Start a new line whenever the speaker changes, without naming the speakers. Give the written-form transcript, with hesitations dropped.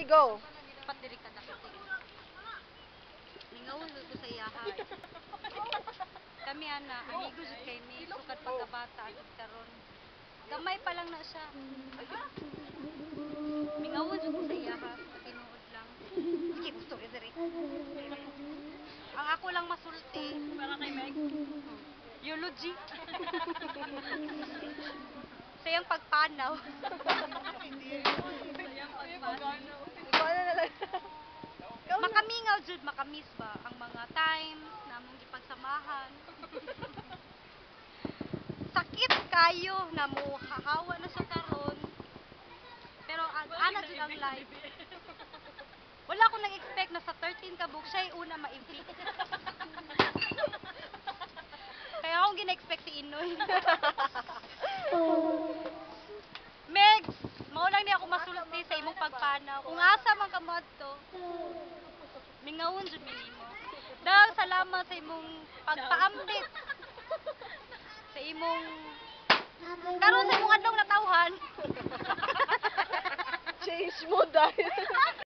Go.
Dapat diri ka dapat ningawon ko sa iyaha. Kami ana, amigo jud kay mi sukad pagkabata agud karon. Gamay pa lang na siya. Mingawon jud ko sa iyaha, patinuod lang. Sige, gusto rin diri. Ang ako lang masulti para kay Meg. Eulogy. Sayang pagpanaw. Sayang pagpanaw.
Ikaw na lang.
Makamingaw jud, makamiss ba ang mga times na mong gipagsamahan. Sakit kayo na mo hahawa na sa karon. Pero ana jud ang life. Wala akong nag-expect na sa 13 ka book siya una ma-evict. Kaya akong gina-expect si Inoy. Meg, mao lang ni ako masulti sa imong pagpanaw. Kung asa man ka moadto, mingawon jud mi nimo. Dahil salamat sa imong pagpaambit. Sa imong karon sa